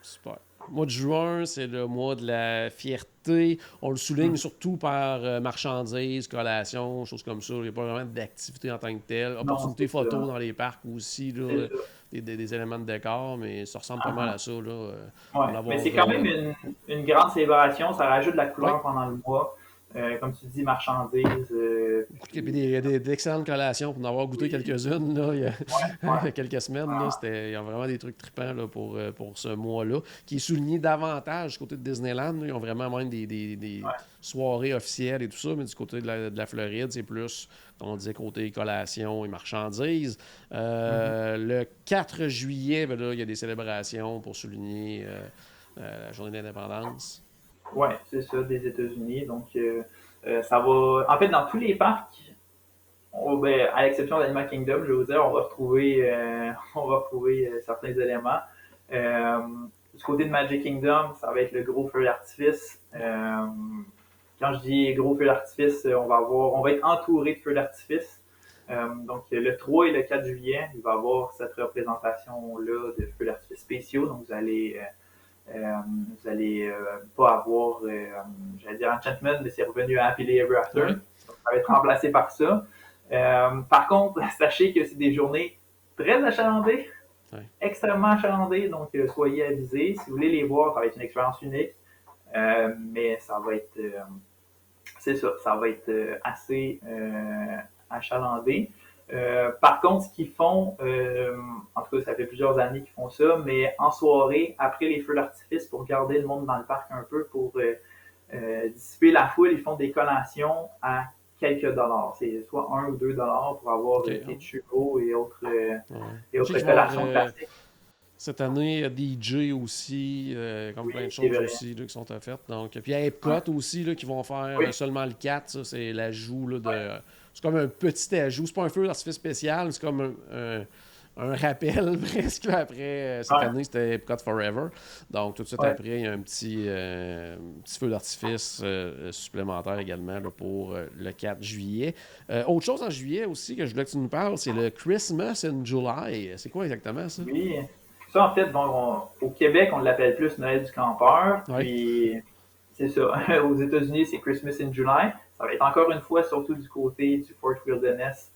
Super. mois de juin, c'est le mois de la fierté. On le souligne surtout par marchandises, collations, choses comme ça. Il n'y a pas vraiment d'activité en tant que telle. Non, Opportunités c'est photos ça. dans les parcs aussi, C'est là, ça. des éléments de décor, mais ça ressemble pas mal Ah, à ça. Là, ah. en Ouais. Mais avoir. c'est quand même une grande célébration. Ça rajoute de la Oui, couleur pendant le mois. Comme tu dis, marchandises. il y a Puis, d'excellentes collations pour en avoir goûté oui. quelques-unes là, Ouais, il y ouais. a quelques semaines. Là, Vraiment. il y a vraiment des trucs trippants là, pour ce mois-là, qui est souligné davantage du côté de Disneyland. Là. Ils ont vraiment même des Ouais. soirées officielles et tout ça, mais du côté de la Floride, c'est plus, comme on disait, côté collation et marchandises. Mhm. Le 4 juillet, ben là, il y a des célébrations pour souligner la journée d'indépendance. Ouais, c'est ça, des États-Unis. Donc, ça va. En fait, dans tous les parcs, ben, à l'exception d'Animal Kingdom, je vais vous dire, on va retrouver, on va retrouver certains éléments. Euh, du côté de Magic Kingdom, ça va être le gros feu d'artifice. Quand je dis gros feu d'artifice, on va être entouré de feux d'artifice. Donc, le 3 et le 4 juillet, il va y avoir cette représentation-là de feux d'artifice spéciaux. Donc, vous allez pas avoir, j'allais dire Enchantment, mais c'est revenu à Happily Ever After. Oui. Donc, ça va être remplacé par ça. Par contre, sachez que c'est des journées très achalandées, Ouais. extrêmement achalandées, donc soyez avisés. Si vous voulez les voir, ça va être une expérience unique, mais ça va être, c'est ça, ça va être assez achalandé. Par contre, ce qu'ils font, en tout cas, ça fait plusieurs années qu'ils font ça, mais en soirée, après les feux d'artifice, pour garder le monde dans le parc un peu, pour dissiper la foule, ils font des collations à quelques dollars. C'est soit 1 ou 2 dollars pour avoir OK. des churros Ouais. et Je sais autres qu'il va y avoir collations classiques. cette année, il y a DJ aussi, comme Oui, plein de c'est choses vrai. aussi là, qui sont faites. Donc, puis il y a Ouais. Epcot aussi là, qui vont faire Oui, seulement le 4. Ça, c'est l'ajout là, ouais, de. C'est comme un petit ajout. C'est pas un feu d'artifice spécial, c'est comme un rappel presque. Après, cette ouais, année, c'était Epcot Forever. Donc, tout de suite ouais. après, il y a un petit feu d'artifice supplémentaire également là, pour le 4 juillet. Autre chose en juillet aussi que je voulais que tu nous parles, c'est le Christmas in July. C'est quoi exactement ça? Oui. Ça, en fait, bon, au Québec, on l'appelle plus Noël du campeur. Oui. Puis, c'est ça. Aux États-Unis, c'est Christmas in July. Ça va être encore une fois, surtout du côté du Fort Wilderness,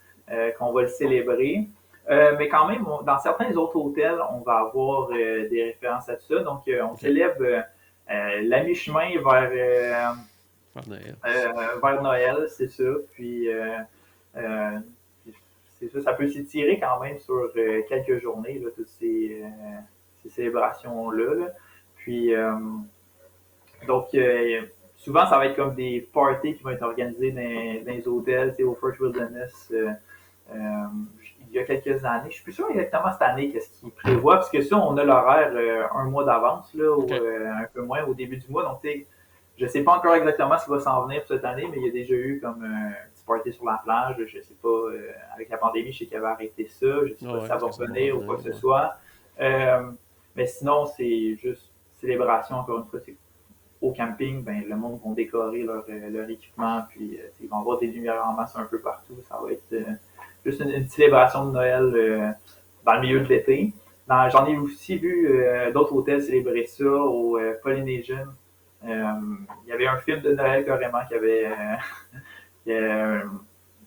qu'on va le célébrer. Mais quand même, dans certains autres hôtels, on va avoir des références à tout ça. Donc, on OK. célèbre la mi-chemin vers Noël, c'est ça. Puis, euh, c'est ça, ça peut s'étirer quand même sur quelques journées, là, toutes ces célébrations-là. Là. Puis, donc, souvent, ça va être comme des parties qui vont être organisées dans les hôtels, au Fort Wilderness. Euh, il y a quelques années. Je ne suis plus sûr exactement cette année qu'est-ce qu'ils prévoient, parce que ça, on a l'horaire un mois d'avance, là, ou OK. un peu moins au début du mois. Donc, je ne sais pas encore exactement ce qui va s'en venir pour cette année, mais il y a déjà eu comme un petit party sur la plage. Je ne sais pas, avec la pandémie, je sais qu'il avait arrêté ça. Je ne sais Ah pas si ouais, ça est-ce va que ça va revenir ou quoi revenir? que ce Ouais. soit. Mais sinon, c'est juste célébration, encore une fois. Au camping, ben, le monde va décorer leur équipement, puis ils vont avoir des lumières en masse un peu partout. Ça va être juste une petite célébration de Noël dans le milieu de l'été. J'en ai aussi vu d'autres hôtels célébrer ça au Polynesian. Il y avait un film de Noël carrément qui, euh,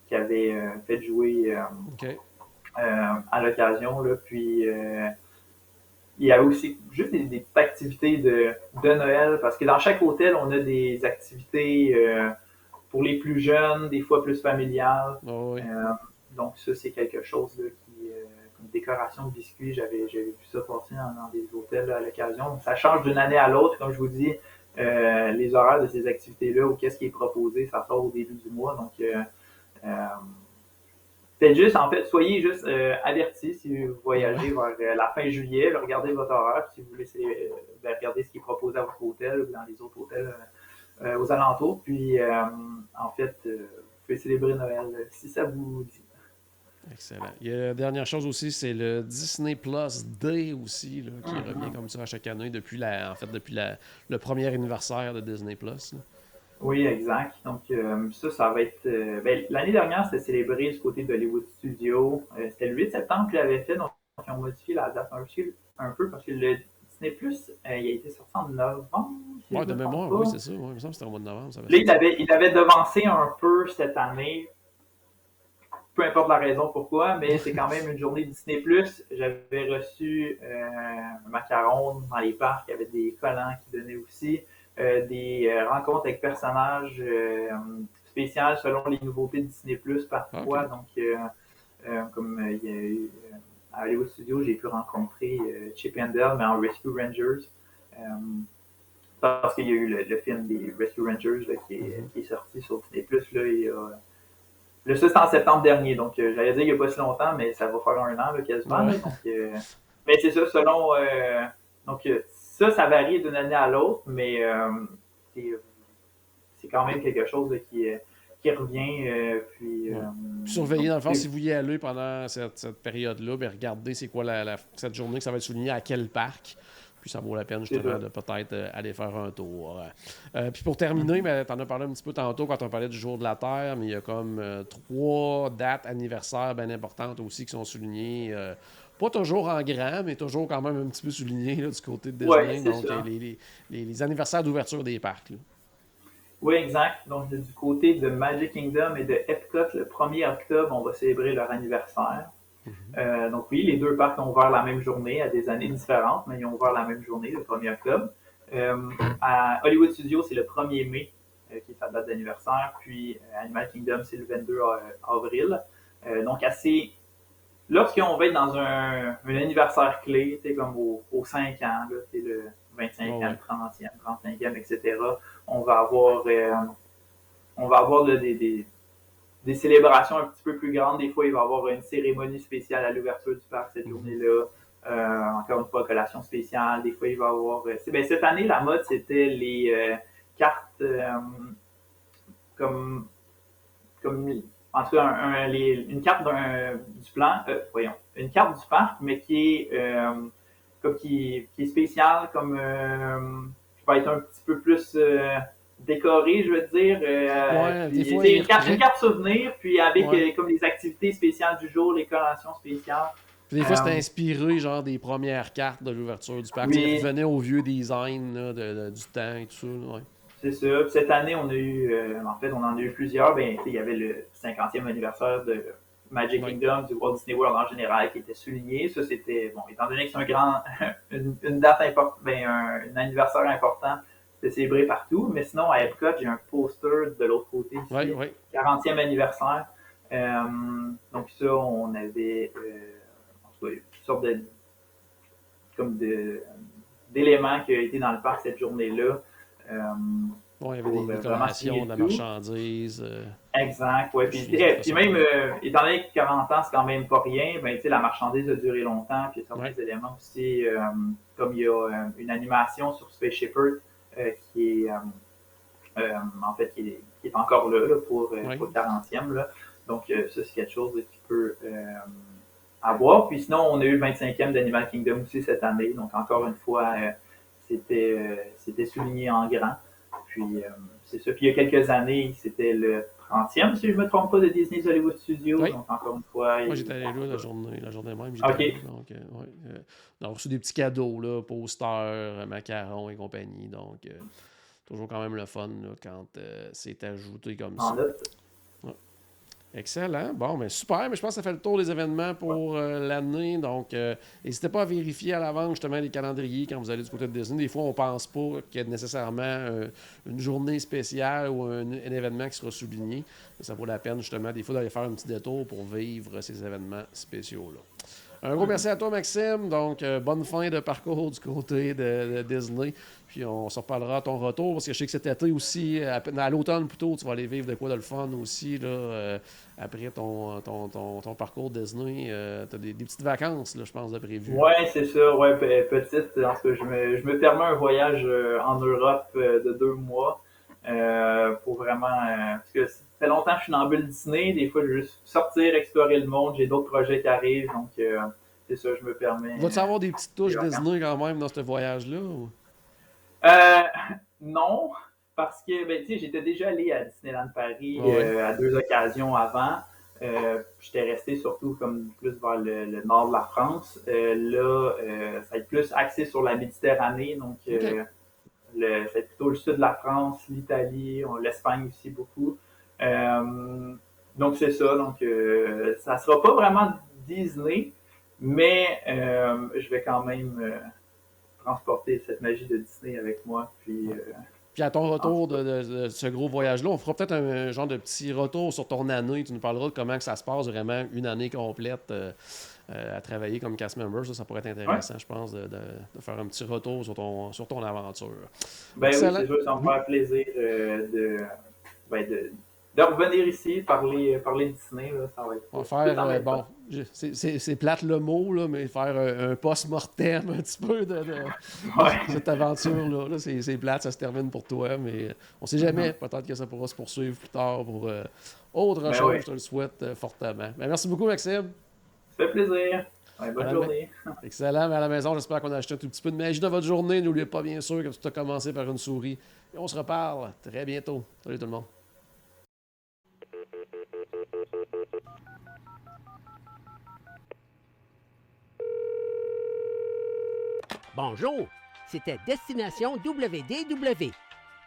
qui avait fait jouer OK. à l'occasion. Là. Puis il y a aussi juste des petites activités de Noël, parce que dans chaque hôtel, on a des activités pour les plus jeunes, des fois plus familiales. Ah oui. Donc ça, c'est quelque chose là, comme décoration de biscuits, j'avais vu ça passer dans des hôtels là, à l'occasion. Ça change d'une année à l'autre, comme je vous dis, les horaires de ces activités-là ou qu'est-ce qui est proposé, ça sort au début du mois. Donc, euh, faites juste, en fait, soyez juste avertis si vous Ah ouais. voyagez vers la fin juillet, regardez votre horaire, si vous voulez regarder ce qui est proposé à votre hôtel ou dans les autres hôtels aux alentours. Puis, en fait, vous pouvez célébrer Noël si ça vous dit. Excellent. Il y a la dernière chose aussi, c'est le Disney Plus Day aussi, là, qui revient comme ça à chaque année depuis le premier anniversaire de Disney Plus. Là. Oui, exact. Donc, ça va être. Ben, l'année dernière, c'était célébré du côté d'Hollywood Studios. C'était le 8 septembre qu'ils l'avaient fait, donc ils ont modifié la date un peu parce que le Disney+, il a été sorti en novembre, si Ouais, je de me trompe mémoire, pas. oui, c'est ça. Ouais, il me semble que c'était au mois de novembre. Ça Là, il avait devancé un peu cette année, peu importe la raison pourquoi, mais c'est quand même une journée Disney+. J'avais reçu un macaron dans les parcs, il y avait des collants qui donnaient aussi, des rencontres avec personnages spéciales selon les nouveautés de Disney+, parfois. OK. Donc, comme il y a eu à Hollywood Studios, j'ai pu rencontrer Chip and Dale, mais en Rescue Rangers. Parce qu'il y a eu le film des Rescue Rangers là, qui est sorti sur Disney+. Là, ça, c'était en septembre dernier, donc j'allais dire il n'y a pas si longtemps, mais ça va faire un an là, quasiment. Ouais. Là, donc, mais c'est ça, selon. Donc, ça varie d'une année à l'autre, mais c'est quand même quelque chose là, qui revient. Puis, Surveiller, dans le fond, donc, si vous y allez pendant cette période-là, bien, regardez c'est quoi cette journée que ça va être souligné à quel parc. Puis ça vaut la peine justement de peut-être aller faire un tour. Puis pour terminer, tu en as parlé un petit peu tantôt quand on parlait du jour de la Terre, mais il y a comme 3 dates anniversaires bien importantes aussi qui sont soulignées. Pas toujours en grand, mais toujours quand même un petit peu soulignées là, du côté de ouais, Disney. c'est Donc ça. les anniversaires d'ouverture des parcs. Là. Oui, exact. Donc, du côté de Magic Kingdom et de Epcot, le 1er octobre, on va célébrer leur anniversaire. Donc oui, les deux parcs ont ouvert la même journée à des années différentes, mais ils ont ouvert la même journée, le 1er octobre. À Hollywood Studios, c'est le 1er mai qui est sa date d'anniversaire, puis Animal Kingdom, c'est le 22 avril. Donc assez... Lorsqu'on va être dans un anniversaire clé, comme aux 5 ans, là, le 25e, 30e, 35e, etc., on va avoir, là, des célébrations un petit peu plus grandes. Des fois, il va y avoir une cérémonie spéciale à l'ouverture du parc cette journée-là. Encore une fois, collation spéciale. Des fois, il va y avoir... cette année, la mode, c'était les cartes comme... En tout cas, une carte du plan... une carte du parc, mais qui est spéciale, qui va être un petit peu plus... décoré, je veux dire. Des fois, une carte souvenir, puis avec comme les activités spéciales du jour, les collations spéciales. Puis des fois, c'était inspiré genre des premières cartes de l'ouverture du parc. Oui. Il revenait au vieux design là, du temps et tout ça. Ouais. C'est ça. Puis cette année, on a eu, en fait, on en a eu plusieurs. Il y avait le 50e anniversaire de Magic Kingdom, du Walt Disney World en général, qui était souligné. Ça, c'était, bon, étant donné que c'est une date importante, un anniversaire important, c'était célébré partout. Mais sinon, à Epcot, j'ai un poster de l'autre côté ici, 40e anniversaire. Donc ça, on avait en tout cas, une sorte d'éléments qui a été dans le parc cette journée-là. Il y avait des décorations, de la marchandise. Exact, oui. Puis même, étant donné que 40 ans, c'est quand même pas rien, la marchandise a duré longtemps, puis il y a certains éléments aussi, comme il y a une animation sur Spaceship Earth qui est en fait qui est encore là pour le 40e. Là. Donc ça, c'est quelque chose qui peut avoir. Puis sinon, on a eu le 25e d'Animal Kingdom aussi cette année. Donc encore une fois, c'était souligné en grand. Puis c'est ça. Puis il y a quelques années, c'était le 30e, si je ne me trompe pas, de Disney's Hollywood Studios. Donc encore une fois. Moi, j'étais allé là la journée même. OK. On a reçu des petits cadeaux, là, posters, macarons et compagnie. Donc toujours quand même le fun là, quand c'est ajouté comme ça. Excellent. Bon, mais super. Mais je pense que ça fait le tour des événements pour l'année. Donc, n'hésitez pas à vérifier à l'avance justement les calendriers quand vous allez du côté de Disney. Des fois, on ne pense pas qu'il y a nécessairement une journée spéciale ou un événement qui sera souligné. Mais ça vaut la peine justement des fois d'aller faire un petit détour pour vivre ces événements spéciaux-là. Un gros merci à toi, Maxime. Donc, bonne fin de parcours du côté de Disney. Puis, on se reparlera à ton retour parce que je sais que cet été aussi, à l'automne plutôt, tu vas aller vivre de quoi de le fun aussi. Là, après ton parcours Disney, tu as des petites vacances, là, je pense, de prévu. Oui, c'est ça. Ouais, petite. Parce que je me permets un voyage en Europe de 2 mois pour vraiment. Parce que ça fait longtemps que je suis dans la bulle Disney. Des fois, je veux juste sortir, explorer le monde. J'ai d'autres projets qui arrivent. Donc, c'est ça, je me permets. Vas-tu avoir des petites touches Disney quand même dans ce voyage-là? Ou? Non, parce que j'étais déjà allé à Disneyland Paris à 2 occasions avant. J'étais resté surtout comme plus vers le nord de la France. Là, ça va être plus axé sur la Méditerranée, donc OK. ça va être plutôt le sud de la France, l'Italie, l'Espagne aussi beaucoup. Donc c'est ça, donc ça sera pas vraiment Disney, mais je vais quand même transporter cette magie de Disney avec moi. Puis à ton retour de ce gros voyage-là, on fera peut-être un genre de petit retour sur ton année. Tu nous parleras de comment que ça se passe vraiment une année complète à travailler comme cast member. Ça pourrait être intéressant, je pense, de faire un petit retour sur ton aventure. Ben oui, Excellent. c'est sûr, ça me fait plaisir ben, de revenir ici, parler de Disney, là, ça va être On va tout en faire, même bon, temps. c'est plate le mot, là, mais faire un post-mortem un petit peu de Ouais. cette aventure-là. Là, c'est plate, ça se termine pour toi, mais on sait jamais. Peut-être que ça pourra se poursuivre plus tard pour autre Ben chose. oui. Je te le souhaite fortement. Ben, merci beaucoup, Maxime. Ça fait plaisir. Ouais, bonne journée. Excellent. Mais à la maison, j'espère qu'on a acheté un tout petit peu de magie dans votre journée. N'oubliez pas, bien sûr, que tout a commencé par une souris. Et on se reparle très bientôt. Salut tout le monde. Bonjour, c'était Destination WDW.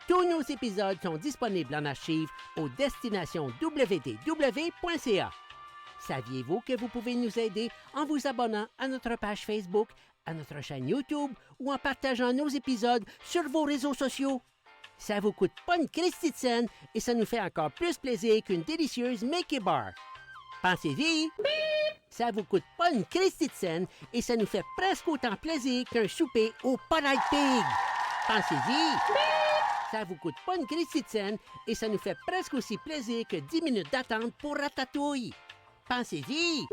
Tous nos épisodes sont disponibles en archive au destinationwdw.ca. Saviez-vous que vous pouvez nous aider en vous abonnant à notre page Facebook, à notre chaîne YouTube ou en partageant nos épisodes sur vos réseaux sociaux? Ça vous coûte pas une Christie de scène et ça nous fait encore plus plaisir qu'une délicieuse Mickey Bar. Pensez-y! Ça vous coûte pas une Christie de scène et ça nous fait presque autant plaisir qu'un souper au Polite Pig. Pensez-y! Ça vous coûte pas une Christie de scène et ça nous fait presque aussi plaisir que 10 minutes d'attente pour Ratatouille. Pensez-y!